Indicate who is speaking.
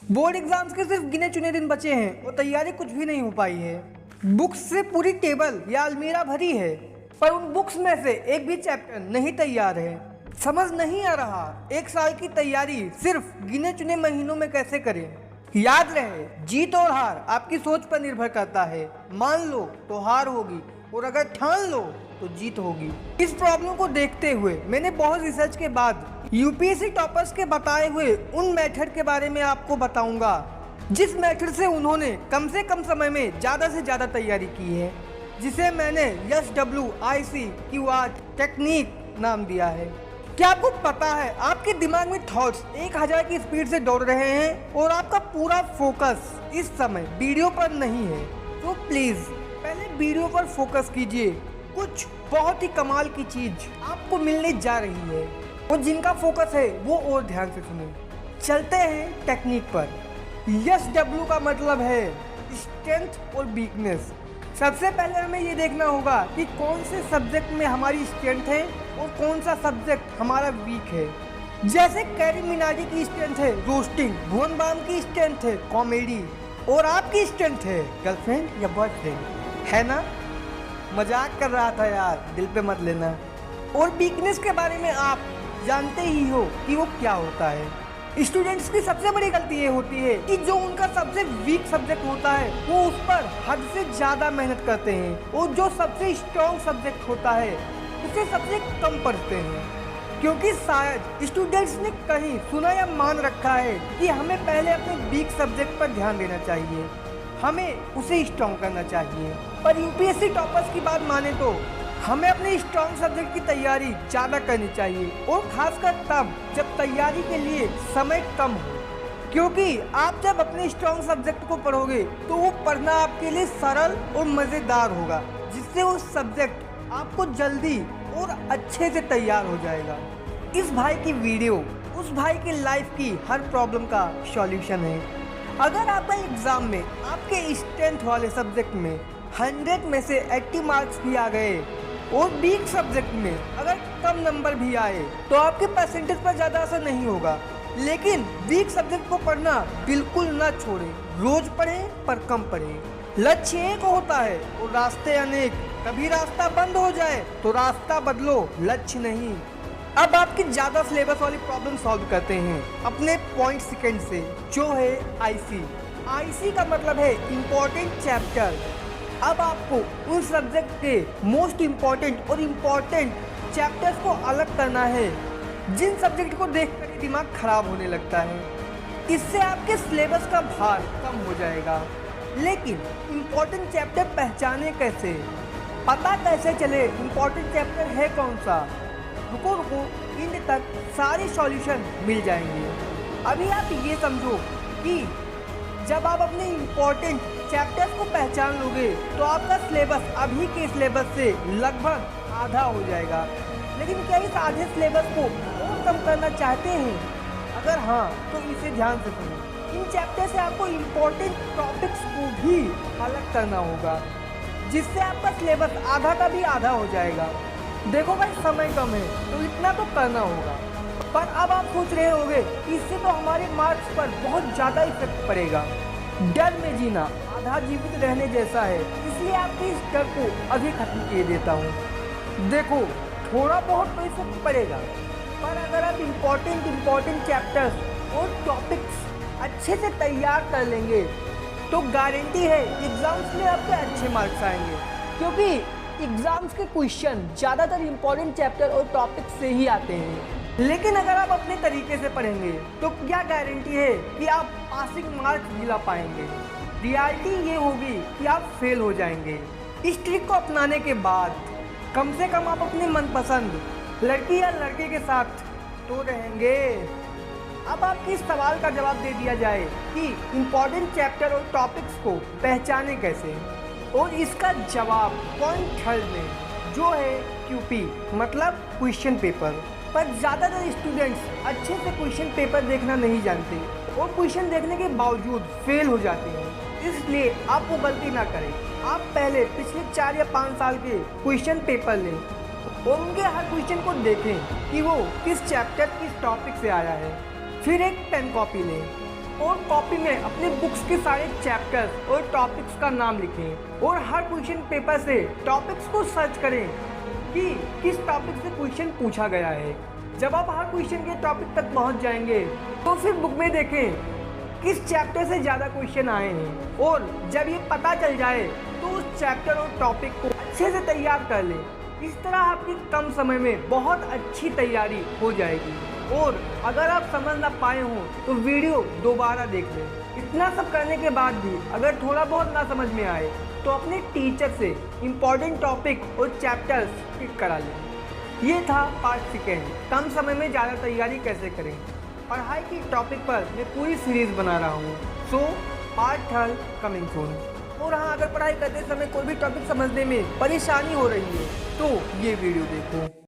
Speaker 1: Board exams के सिर्फ गिने चुने दिन बचे हैं और तैयारी कुछ भी नहीं हो पाई है। बुक्स से पूरी टेबल या अलमीरा भरी है, पर उन बुक्स में से एक भी चैप्टर नहीं तैयार है। समझ नहीं आ रहा एक साल की तैयारी सिर्फ गिने चुने महीनों में कैसे करें। याद रहे, जीत और हार आपकी सोच पर निर्भर करता है। मान लो तो हार होगी और अगर ठान लो तो जीत होगी। इस प्रॉब्लम को देखते हुए मैंने बहुत रिसर्च के बाद यूपीएससी टॉपर्स के बताए हुए उन मेथड के बारे में आपको बताऊंगा जिस मेथड से उन्होंने कम से कम समय में ज़्यादा से ज़्यादा तैयारी की है, जिसे मैंने SWICQR टेक्निक नाम दिया है। क्या आपको पता है आपके दिमाग में थॉट्स 1000 की स्पीड से दौड़ रहे हैं और आपका पूरा फोकस इस समय वीडियो पर नहीं है। तो प्लीज़ पहले वीडियो पर फोकस कीजिए। कुछ बहुत ही कमाल की चीज आपको मिलने जा रही है और जिनका फोकस है वो और ध्यान से सुने। चलते हैं टेक्निक पर। SW का मतलब है स्ट्रेंथ और वीकनेस। सबसे पहले हमें ये देखना होगा कि कौन से सब्जेक्ट में हमारी स्ट्रेंथ है और कौन सा सब्जेक्ट हमारा वीक है। जैसे कैरी मिनाटी की स्ट्रेंथ है रोस्टिंग, भुवन बाम की स्ट्रेंथ है कॉमेडी और आपकी स्ट्रेंथ है गर्लफ्रेंड या बॉयफ्रेंड, है ना? मजाक कर रहा था यार, दिल पे मत लेना। और वीकनेस के बारे में आप जानते ही हो कि वो क्या होता है। स्टूडेंट्स की सबसे बड़ी गलती ये होती है कि जो उनका सबसे वीक सब्जेक्ट होता है वो उस पर हद से ज़्यादा मेहनत करते हैं और जो सबसे स्ट्रॉन्ग सब्जेक्ट होता है उसे सबसे कम पढ़ते हैं, क्योंकि शायद स्टूडेंट्स ने कहीं सुना या मान रखा है कि हमें पहले अपने वीक सब्जेक्ट पर ध्यान देना चाहिए, हमें उसे स्ट्रॉन्ग करना चाहिए। पर यूपीएससी टॉपर्स की बात माने तो हमें अपने स्ट्रॉन्ग सब्जेक्ट की तैयारी ज़्यादा करनी चाहिए और खासकर तब जब तैयारी के लिए समय कम हो, क्योंकि आप जब अपने स्ट्रॉन्ग सब्जेक्ट को पढ़ोगे तो वो पढ़ना आपके लिए सरल और मज़ेदार होगा, जिससे वो सब्जेक्ट आपको जल्दी और अच्छे से तैयार हो जाएगा। इस भाई की वीडियो उस भाई की लाइफ की हर प्रॉब्लम का सॉल्यूशन है। अगर आपका एग्ज़ाम में आपके स्ट्रेंथ वाले सब्जेक्ट में 100 में से 80 मार्क्स भी आ गए और वीक सब्जेक्ट में अगर कम नंबर भी आए तो आपके परसेंटेज पर ज़्यादा असर नहीं होगा। लेकिन वीक सब्जेक्ट को पढ़ना बिल्कुल ना छोड़ें, रोज पढ़ें पर कम पढ़ें। लक्ष्य एक होता है और रास्ते अनेक। कभी रास्ता बंद हो जाए तो रास्ता बदलो, लक्ष्य नहीं। अब आपकी ज़्यादा सिलेबस वाली प्रॉब्लम सॉल्व करते हैं अपने पॉइंट सेकेंड से, जो है आईसी का मतलब है इम्पोर्टेंट चैप्टर। अब आपको उन सब्जेक्ट के मोस्ट इम्पॉर्टेंट और इम्पॉर्टेंट चैप्टर्स को अलग करना है जिन सब्जेक्ट को देखकर ही दिमाग खराब होने लगता है। इससे आपके सिलेबस का भार कम हो जाएगा। लेकिन इम्पॉर्टेंट चैप्टर पहचाने कैसे, पता कैसे चले इम्पॉर्टेंट चैप्टर है कौन सा? रुको एंड तक सारे सॉल्यूशन मिल जाएंगे। अभी आप ये समझो कि जब आप अपने इम्पॉर्टेंट चैप्टर्स को पहचान लोगे तो आपका सिलेबस अभी के सिलेबस से लगभग आधा हो जाएगा। लेकिन क्या इस आधे सिलेबस को और कम करना चाहते हैं? अगर हाँ तो इसे ध्यान से सुनो। इन चैप्टर से आपको इम्पोर्टेंट टॉपिक्स को भी अलग करना होगा, जिससे आपका सिलेबस आधा का भी आधा हो जाएगा। देखो भाई, समय कम है तो इतना तो करना होगा, पर अब आप सोच रहे होंगे इससे तो हमारे मार्क्स पर बहुत ज़्यादा इफेक्ट पड़ेगा। डर में जीना आधा जीवित रहने जैसा है, इसलिए आपके इस डर को अभी खत्म किए देता हूँ। देखो, थोड़ा बहुत तो इफेक्ट पड़ेगा, पर अगर आप इम्पोर्टेंट चैप्टर्स और टॉपिक्स अच्छे से तैयार कर लेंगे तो गारंटी है एग्जाम्स में आपके अच्छे मार्क्स आएंगे, क्योंकि एग्जाम्स के क्वेश्चन ज़्यादातर इम्पोर्टेंट चैप्टर और टॉपिक्स से ही आते हैं। लेकिन अगर आप अपने तरीके से पढ़ेंगे तो क्या गारंटी है कि आप पासिंग मार्क्स दिला पाएंगे? रियलिटी ये होगी कि आप फेल हो जाएंगे। इस ट्रिक को अपनाने के बाद कम से कम आप अपने मनपसंद लड़की या लड़के के साथ तो रहेंगे। अब आपके इस सवाल का जवाब दे दिया जाए कि इम्पोर्टेंट चैप्टर और टॉपिक्स को पहचाने कैसे, और इसका जवाब पॉइंट थर्ड में, जो है QP मतलब क्वेश्चन पेपर। पर ज़्यादातर स्टूडेंट्स अच्छे से क्वेश्चन पेपर देखना नहीं जानते और क्वेश्चन देखने के बावजूद फेल हो जाते हैं। इसलिए आप वो गलती ना करें। आप पहले पिछले 4 या 5 साल के क्वेश्चन पेपर लें और उनके हर क्वेश्चन को देखें कि वो किस चैप्टर किस टॉपिक से आया है। फिर एक पेन कॉपी लें और कॉपी में अपने बुक्स के सारे चैप्टर्स और टॉपिक्स का नाम लिखें और हर क्वेश्चन पेपर से टॉपिक्स को सर्च करें कि किस टॉपिक से क्वेश्चन पूछा गया है। जब आप हर क्वेश्चन के टॉपिक तक पहुंच जाएंगे तो फिर बुक में देखें किस चैप्टर से ज़्यादा क्वेश्चन आए हैं और जब ये पता चल जाए तो उस चैप्टर और टॉपिक को अच्छे से तैयार कर लें। इस तरह आपकी कम समय में बहुत अच्छी तैयारी हो जाएगी। और अगर आप समझ ना पाए हों तो वीडियो दोबारा देख लें। इतना सब करने के बाद भी अगर थोड़ा बहुत ना समझ में आए तो अपने टीचर से इम्पॉर्टेंट टॉपिक और चैप्टर्स पिक करा लें। ये था पार्ट सेकेंड, कम समय में ज़्यादा तैयारी कैसे करें। पढ़ाई की टॉपिक पर मैं पूरी सीरीज़ बना रहा हूँ, so part third coming soon. और हाँ, अगर पढ़ाई करते समय कोई भी टॉपिक समझने में परेशानी हो रही है तो ये वीडियो देखो।